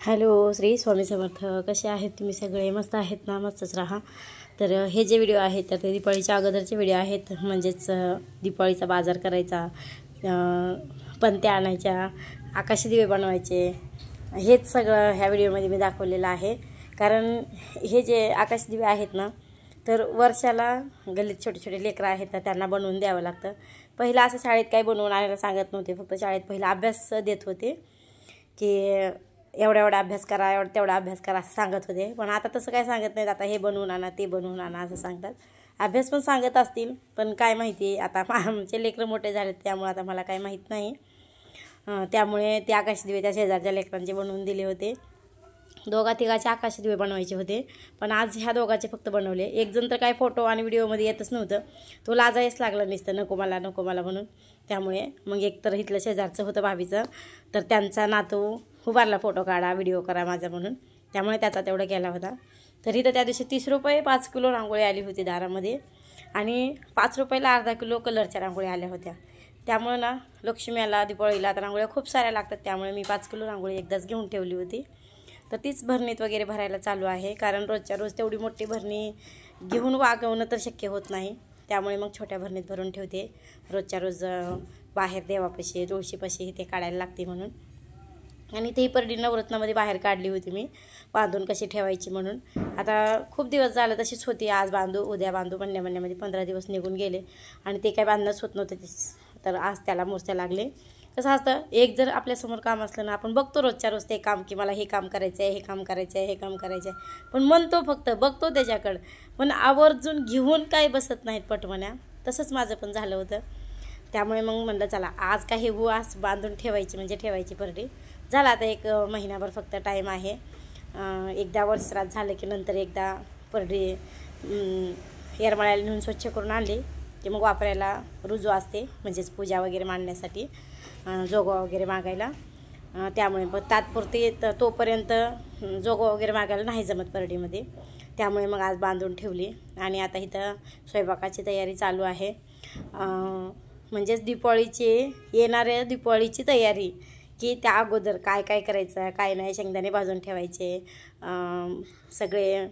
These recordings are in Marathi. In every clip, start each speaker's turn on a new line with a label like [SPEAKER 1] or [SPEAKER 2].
[SPEAKER 1] हॅलो, श्री स्वामी समर्थ. कसे आहेत तुम्ही सगळे? मस्त आहेत ना? मस्तच राहा. तर हे जे व्हिडिओ आहेत तर ते दिवाळीच्या अगोदरचे व्हिडिओ आहेत. म्हणजेच दिवाळीचा बाजार करायचा, पणत्या आणायच्या, आकाशी दिवे बनवायचे, हेच सगळं ह्या व्हिडिओमध्ये मी दाखवलेलं आहे. कारण हे जे आकाशी दिवे आहेत ना, तर वर्षाला गल्लीत छोटे छोटे लेकरं आहेत तर त्यांना बनवून द्यावं लागतं. पहिलं असं शाळेत काही बनवून आणायला सांगत नव्हते, फक्त शाळेत पहिला अभ्यास देत होते की एवढा एवढा अभ्यास करा, तेवढा अभ्यास करा असं सांगत होते. पण आता तसं काय सांगत नाहीत. आता हे बनवून आणा, ते बनवून आणा असं सांगतात. अभ्यास पण सांगत असतील, पण काय माहिती आता आमचे लेकरं मोठे झालेत त्यामुळे आता मला काय माहीत नाही. त्यामुळे ते आकाशी दिवे त्या शेजारच्या लेकरांचे बनवून दिले होते. दोघा तिघाचे आकाशी दिवे बनवायचे होते, पण आज ह्या दोघाचे फक्त बनवले. एक जण तर काय फोटो आणि व्हिडिओमध्ये येतच नव्हतं, तो लाजायच लागला नुसतं नको मला म्हणून. त्यामुळे मग एक तर इथलं शेजारचं होतं भाभीचं, तर त्यांचा नातू उभारला फोटो काढा, व्हिडिओ करा माझा म्हणून. त्यामुळे त्याचा तेवढा केला होता. तर इथं त्या दिवशी 30 रुपये 5 किलो रांगोळी आली होती दारामध्ये, आणि 5 रुपयाला अर्धा किलो कलरच्या रांगोळ्या आल्या होत्या. त्यामुळे ना लक्ष्मीला दिवाळीला आता रांगोळ्या खूप साऱ्या लागतात, त्यामुळे मी 5 किलो रांगोळी एकदाच घेऊन ठेवली होती. तर तीच भरणीत वगैरे भरायला चालू आहे, कारण रोजच्या रोज तेवढी मोठी भरणी घेऊन वागवणं तर शक्य होत नाही. त्यामुळे मग छोट्या भरणीत भरून ठेवते. रोजच्या रोज बाहेर देवापाशी तुळशीपाशी ते काढायला लागते म्हणून. आणि तेही परडी नवरत्नामध्ये बाहेर काढली होती मी, बांधून कशी ठेवायची म्हणून. आता खूप दिवस झालं तशीच होती, आज बांधू उद्या बांधू म्हणण्यामध्ये 15 दिवस निघून गेले आणि ते काय बांधणंच होत नव्हतं. तर आज त्याला मूर्त्या लागले. कसं असतं, एक जर आपल्यासमोर काम असलं ना, आपण बघतो रोजच्या रोज ते काम की मला हे काम करायचं आहे, हे काम करायचं आहे, हे काम करायचं आहे, पण म्हणतो फक्त बघतो त्याच्याकडं, पण आवर्जून घेऊन काय बसत नाहीत पटवण्या. तसंच माझं पण झालं होतं. त्यामुळे मग म्हणलं चला आज काही आज बांधून ठेवायची म्हणजे ठेवायची परडी. झाला आता एक महिनाभर फक्त टाईम आहे. एकदा वर्षरात झालं की नंतर एकदा परडी येरमाळ्याला नेऊन स्वच्छ करून आणली की मग वापरायला रुजू असते, म्हणजेच पूजा वगैरे मांडण्यासाठी, जोगवा वगैरे मागायला. त्यामुळे पण तात्पुरती तोपर्यंत जोगवा वगैरे मागायला नाही जमत परडीमध्ये. त्यामुळे मग आज बांधून ठेवली. आणि आता इथं स्वयंपाकाची तयारी चालू आहे. म्हणजेच येणाऱ्या दिवाळीची तयारी, की त्या अगोदर काय काय करायचं काय नाही. शेंगदाणे भाजून ठेवायचे, सगळे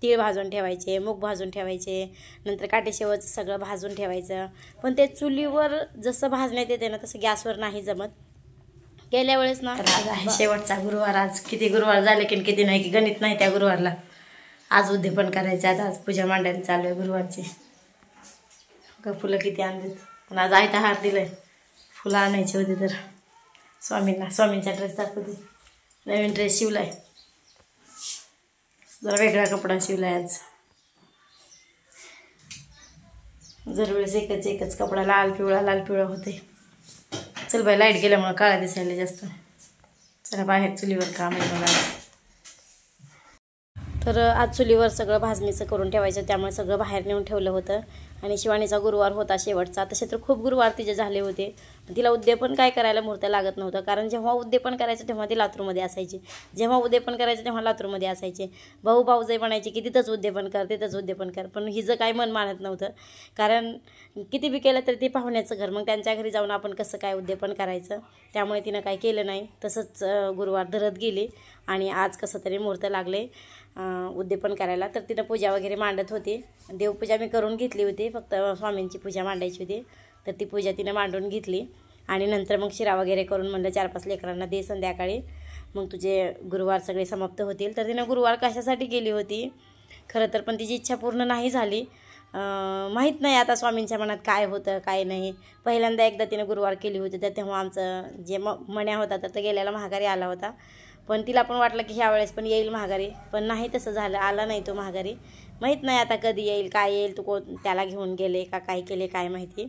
[SPEAKER 1] तीळ भाजून ठेवायचे, मूग भाजून ठेवायचे, नंतर काटेशेवचं सगळं भाजून ठेवायचं. पण ते चुलीवर जसं भाजण्यात येते ना तसं गॅसवर नाही जमत. गेल्या वेळेस ना, आज आहे शेवटचा गुरुवार. आज किती गुरुवार झाले की किती नाही की गणित नाही त्या गुरुवारला. आज उद्यापन करायचं, आज पूजा मांडायला चालू आहे गुरुवारची. फुलं किती आणलेत, पण आज आयता हार दिलंय. फुलं आणायची होती तर स्वामींचा ड्रेस दाखवते. नवीन ड्रेस शिवलाय, जरा वेगळा कपडा शिवलाय आज. दरवेळेस एकच कपडा लाल पिवळा होते. चल बाई, लाईट गेल्यामुळे काळा दिसायला जास्त. चला बाहेर चुलीवर काम आहे मला. तर आज चुलीवर सगळं भाजणीचं करून ठेवायचं, त्यामुळे सगळं बाहेर नेऊन ठेवलं होतं. आणि शिवानीचा गुरुवार होता शेवटचा. तसे तर खूप गुरुवार तिचे झाले होते. तिला उद्यापन काय करायला मूर्त्या लागत नव्हतं, कारण जेव्हा उद्यापन करायचं तेव्हा ती लातूरमध्ये असायची, जेव्हा उद्यापन करायचं तेव्हा लातूरमध्ये असायचे. भाऊजाई म्हणायचे की तिथंच उद्यापन कर, पण हिचं काय मन मानत नव्हतं. कारण किती बी केलं तरी ते पाहुण्याचं घर, मग त्यांच्या घरी जाऊन आपण कसं काय उद्यापन करायचं. त्यामुळे तिनं काय केलं नाही, तसंच गुरुवार धरत गेली. आणि आज कसं तरी मुहूर्त लागले उद्यापन करायला. तर तिनं पूजा वगैरे मांडत होती. देवपूजा मी करून घेतली होती, फक्त स्वामींची पूजा मांडायची होती. तर ती पूजा तिनं मांडून घेतली. आणि नंतर मग शिरा वगैरे करून म्हणलं 4-5 लेकरांना दे संध्याकाळी, मग तुझे गुरुवार सगळे समाप्त होतील. तर तिनं गुरुवार कशासाठी केली होती खरं तर, पण तिची इच्छा पूर्ण नाही झाली. माहीत नाही आता स्वामींच्या मनात काय होतं काय नाही. पहिल्यांदा एकदा तिनं गुरुवार केली होती, तर तेव्हा आमचं जे मण्या होता तर तो गेल्याला महागारी आला होता. पण तिला पण वाटलं की ह्या वेळेस पण येईल महागारी, पण नाही तसं झालं, आला नाही तो महागारी. माहीत नाही आता कधी येईल काय येईल, तो त्याला घेऊन गेले का काय केले काय माहिती.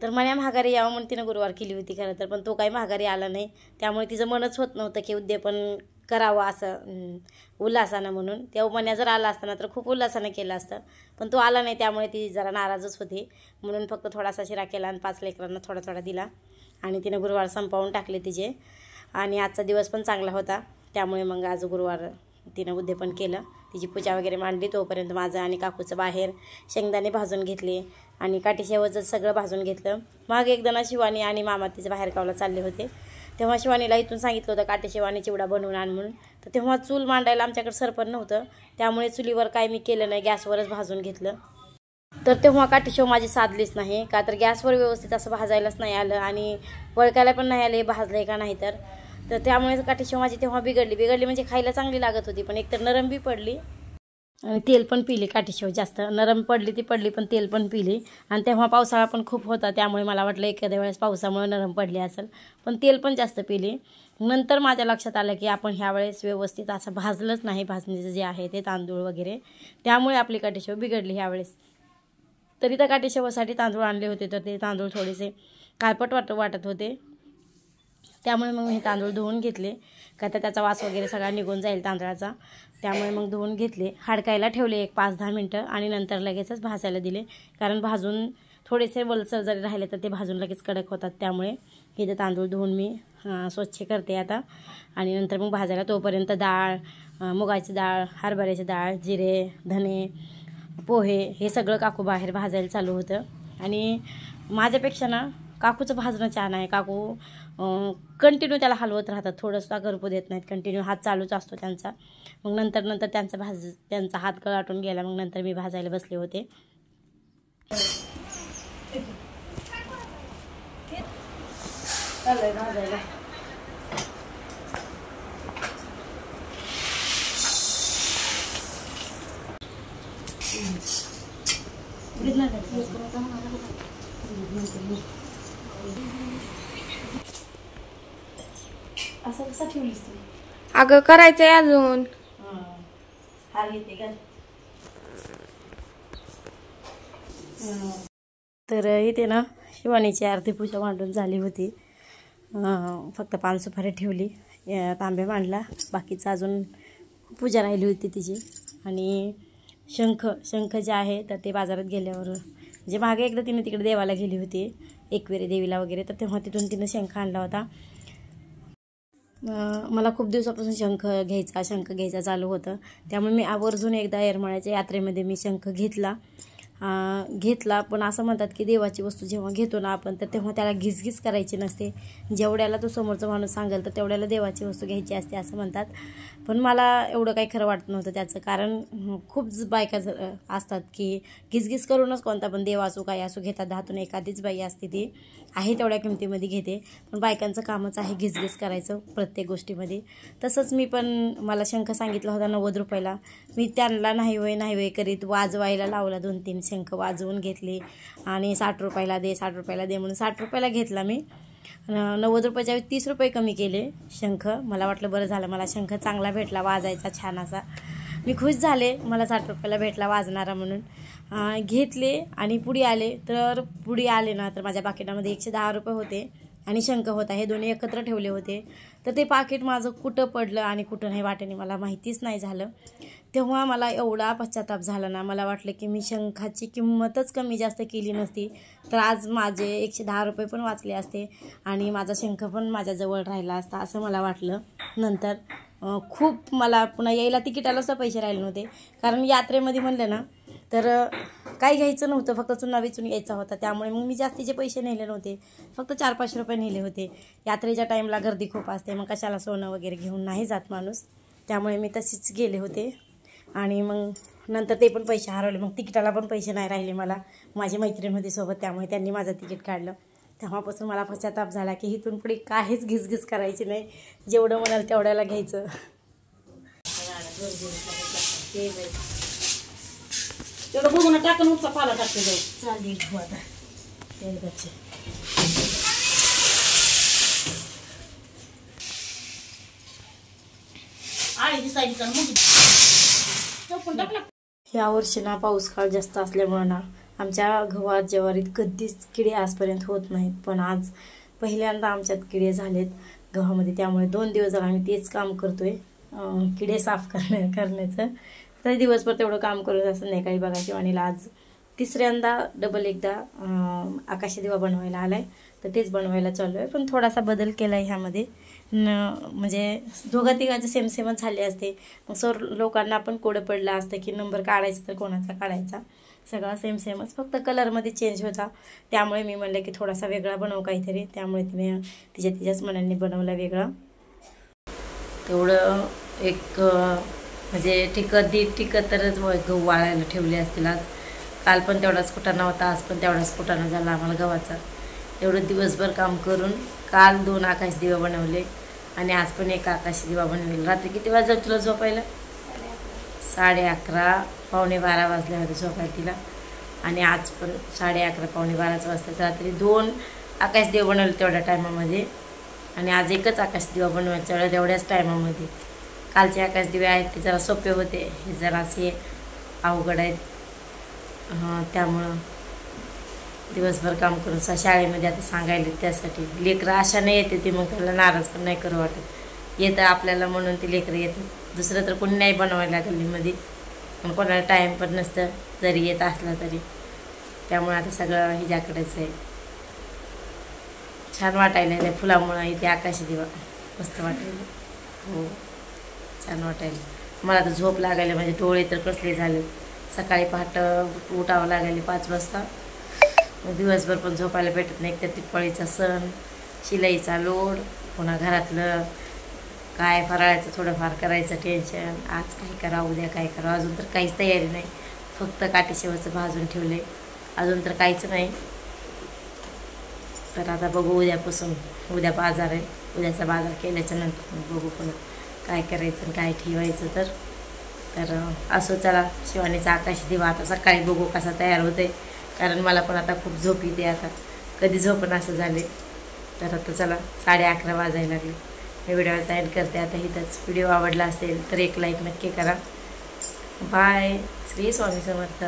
[SPEAKER 1] तर मण्या महागारी यावं म्हणून तिनं गुरुवार केली होती खरं तर, पण तो काही महागारी आला नाही. त्यामुळे तिचं मनच होत नव्हतं की उद्यापन करावं असं उल्हासानं म्हणून. तेव्हा मण्या जर आला असताना तर खूप उल्हासानं केलं असतं, पण तो आला नाही. त्यामुळे ती जरा नाराजच होती. म्हणून फक्त थोडासा शिरा केला आणि 5 लेकरांना थोडा दिला आणि तिनं गुरुवार संपवून टाकले तिचे. आणि आजचा दिवस पण चांगला होता, त्यामुळे मग आज गुरुवार तिनं उद्यापन केलं. तिची पूजा वगैरे मांडली. तोपर्यंत माझं आणि काकूचं बाहेर शेंगदाणे भाजून घेतले आणि काठीशेवचं सगळं भाजून घेतलं. मग एकदा शिवानी आणि मामा तिचं बाहेर गावाला चालले होते. तेव्हा शिवानीला इथून सांगितलं होतं काटे शिवानी चिवडा बनवून आण म्हणून. तर तेव्हा चूल मांडायला आमच्याकडे सरपण नव्हतं, त्यामुळे चुलीवर काय मी केलं नाही, गॅसवरच भाजून घेतलं. तर तेव्हा काटेशेव माझी साधलीच नाही, का तर गॅसवर व्यवस्थित असं भाजायलाच नाही आलं आणि वळकायला पण नाही आले भाजले का नाही. तर त्यामुळे काटेशेव माझी तेव्हा बिघडली म्हणजे खायला चांगली लागत होती, पण एकतर नरम बी पडली आणि तेल पण पिली. काटेशेव जास्त नरम पडली पण तेल पण पिली. आणि तेव्हा पावसाळा पण खूप होता, त्यामुळे मला वाटलं एखाद्या वेळेस पावसामुळे नरम पडली असेल, पण तेल पण जास्त पिली. नंतर माझ्या लक्षात आलं की आपण ह्या वेळेस व्यवस्थित असं भाजलंच नाही, भाजणीचं जे आहे ते तांदूळ वगैरे, त्यामुळे आपली काटेशेव बिघडली ह्यावेळेस. तरी त्या काटेशेवासाठी तांदूळ आणले होते, तर ते तांदूळ थोडेसे काळपट वाटत होते, त्यामुळे मग हे तांदूळ धुवून घेतले, का तर त्याचा वास वगैरे सगळा निघून जाईल तांदळाचा. त्यामुळे मग धुवून घेतले, हडकायला ठेवले एक 5-10 मिनटं आणि नंतर लगेचच भाजायला दिले, कारण भाजून थोडेसे वलसर जरी राहिले तर ते भाजून लगेच कडक होतात. त्यामुळे हे ते तांदूळ धुवून मी स्वच्छ करते आता आणि नंतर मग भाजायला. तोपर्यंत डाळ, मुगाची डाळ, हरभऱ्याची डाळ, जिरे, धने, पोहे हे सगळं काकू बाहेर भाजायला चालू होतं. आणि माझ्यापेक्षा ना काकूचं भाजणं छान आहे. काकू कंटिन्यू त्याला हलवत राहतात, थोडंसं करपू देत नाहीत, कंटिन्यू हात चालूच असतो त्यांचा. मग नंतर त्यांचा हात गळाटून गेला, मग नंतर मी भाजायला बसले होते. भाजायला असं कसं ठेवलीस तू?
[SPEAKER 2] अगं करायचंय अजून.
[SPEAKER 1] हार घेते का? तर इथे ना शिवानीची आरती पूजा मांडून झाली होती, फक्त 5 सुपारी ठेवली, तांबे मांडला, बाकीचं अजून पूजा राहिली होती तिची. आणि शंख जे आहे तर ते बाजारात गेल्यावर, म्हणजे मागे एकदा तिने तिकडे देवाला गेली होती एकवेरी देवीला वगैरे, तर तेव्हा तिथून तिने शंख आणला होता. मला खूप दिवसापासून शंख घ्यायचा चालू होतं, त्यामुळे मी आवर्जून एकदा येरमाळ्याच्या यात्रेमध्ये मी शंख घेतला. पण असं म्हणतात की देवाची वस्तू जेव्हा घेतो ना आपण, तर तेव्हा त्याला घिसघिस करायची नसते, जेवढ्याला तो समोरचा माणूस सांगेल तर तेवढ्याला देवाची वस्तू घ्यायची असते असं म्हणतात. पण मला एवढं काही खरं वाटत नव्हतं त्याचं, कारण खूप बायका असतात की घिसघिस करूनच कोणता पण देव असो काय असो घेतात. 10तून एखादीच बाई असते ती आहे तेवढ्या किमतीमध्ये घेते, पण बायकांचं कामच आहे घिसघिस करायचं प्रत्येक गोष्टीमध्ये. तसंच मी पण, मला शंख सांगितला होता 90 रुपयाला, मी त्यांना नाही वय करीत वाजवायला लावला, 2-3 शंख वाजवून घेतले आणि 60 रुपयाला दे म्हणून 60 रुपयाला घेतला मी. 90 रुपयाच्या 30 रुपये कमी केले शंख. मला वाटलं बरं झालं, मला शंख चांगला भेटला वाजायचा छान असा, मी खुश झाले, मला 60 रुपयाला भेटला वाजणारा म्हणून. घेतले आणि पुढे आले ना, तर माझ्या पाकिटामध्ये 110 रुपये होते आणि शंख होता, हे दोन्ही एकत्र ठेवले होते. तर ते पाकिट माझं कुठं पडलं आणि कुठं नाही वाटेने मला माहितीच नाही झालं. तेव्हा मला एवढा पश्चाताप झाला ना, मला वाटलं की मी शंखाची किंमतच कमी जास्त केली नसती तर आज माझे 110 रुपये पण वाचले असते आणि माझा शंख पण माझ्याजवळ राहिला असता असं मला वाटलं. नंतर खूप मला पुन्हा यायला तिकिटाला सुद्धा पैसे राहिले नव्हते, कारण यात्रेमध्ये म्हणलं ना तर काही घ्यायचं नव्हतं, फक्त चुना विचून यायचा होता, त्यामुळे मग मी जास्तीचे पैसे नेले नव्हते, फक्त 400-500 रुपये नेले होते. यात्रेच्या टाईमला गर्दी खूप असते, मग कशाला सोनं वगैरे घेऊन नाही जात माणूस, त्यामुळे मी तशीच गेले होते. आणि मग नंतर ते पण पैसे हरवले, मग तिकिटाला पण पैसे नाही राहिले मला, माझी मैत्रीण होती सोबत, त्यामुळे त्यांनी माझं तिकीट काढलं. तेव्हापासून मला पश्चाताप झाला की इथून पुढे काहीच घिसघिस करायची नाही, जेवढं म्हणाल तेवढ्याला घ्यायचं. तेवढं बघून टाकून उपचा पाला टाकते जाऊ चालेल आता एकदाचे. यावर्षी ना पाऊस काळ जास्त असल्यामुळे ना आमच्या गव्हात ज्वारीत कधीच किडे आजपर्यंत होत नाहीत, पण आज पहिल्यांदा आमच्यात किडे झालेत गव्हामध्ये, त्यामुळे 2 दिवस झाले आम्ही तेच काम करतोय, किडे साफ करण्याचं. तर दिवसभर तेवढं काम करून संध्याकाळी बघा शिवानीला आज तिसऱ्यांदा डबल एकदा आकाशी दिवा बनवायला आलाय, तर तेच बनवायला चालू आहे. पण थोडासा बदल केला आहे ह्यामध्ये, म्हणजे दोघा तिघांचे सेमच झाले असते, मग लोकांना पण कोडं पडलं असतं की नंबर काढायचा तर कोणाचा काढायचा. सगळा सेम सेमच, फक्त कलरमध्ये चेंज होता. त्यामुळे मी म्हणलं की थोडासा वेगळा बनवू काहीतरी, त्यामुळे तिने तिच्याच मनाने बनवला वेगळा. तेवढं एक म्हणजे दीड टिकत तरच गहू वाळायला ठेवले असतील. आज काल पण तेवढाच कुटाणा होता, आज पण तेवढाच कुटाणा झाला आम्हाला गव्हाचा. एवढं दिवसभर काम करून काल 2 आकाश दिवा बनवले आणि आज पण एक आकाश दिवा बनवले. रात्री किती वाजता तुला झोपायला? 11:30 पावणे 12 वाजले होते झोपायला तिला. आणि आज पण 11:30 पावणे 12 वाजता. रात्री 2 आकाश दिवा बनवले तेवढ्या टायमामध्ये आणि आज एकच आकाश दिवा बनवायचा तेवढ्याच टायमामध्ये. कालचे आकाश दिवे आहेत ते जरा सोपे होते, हे जरा असे अवघड आहेत. त्यामुळं दिवसभर काम करून शाळेमध्ये आता सांगायला त्यासाठी. लेकरं आशाने येते ते, मग त्याला नाराज पण नाही करू वाटत. येतं आपल्याला म्हणून ते लेकरं येतं. दुसरं तर कोणी नाही बनवायला गल्लीमध्ये, पण कोणाला टाईम पण नसतं जरी येत असला तरी. त्यामुळे आता सगळं हिच्याकडेच आहे. छान वाटायला त्या फुलामुळं इथे आकाशी दिवा मस्त वाटायला. हो छान वाटायला. मला तर झोप लागायला, म्हणजे डोळे तर कसले झाले. सकाळी पहाटे उठावं लागायला 5 वाजता. मग दिवसभर पण झोपायला भेटत नाही. त्या दिवाळीचा सण, शिलाईचा लोड, पुन्हा घरातलं काय फराळाचं थोडंफार करायचं टेन्शन. आज काय करा, उद्या काय करा. अजून तर काहीच तयारी नाही, फक्त काठी शेवाचं भाजून ठेवले, अजून तर काहीच नाही. तर आता बघू उद्यापासून. उद्या बाजार आहे, उद्याचा बाजार केल्याच्या नंतर बघू पण काय करायचं काय ठेवायचं. तर असं चला, शिवानीचा आकाशी दिवा आता सकाळी बघू कसा तयार होते, कारण मला पण आता खूप झोप येते. आता कधी झोपण असं झाले. तर आता चला 11:30 वाजायला लागले. मी व्हिडिओचा एंड करते आता इथंच. व्हिडिओ आवडला असेल तर एक लाईक नक्की करा. बाय. श्री स्वामी समर्थ.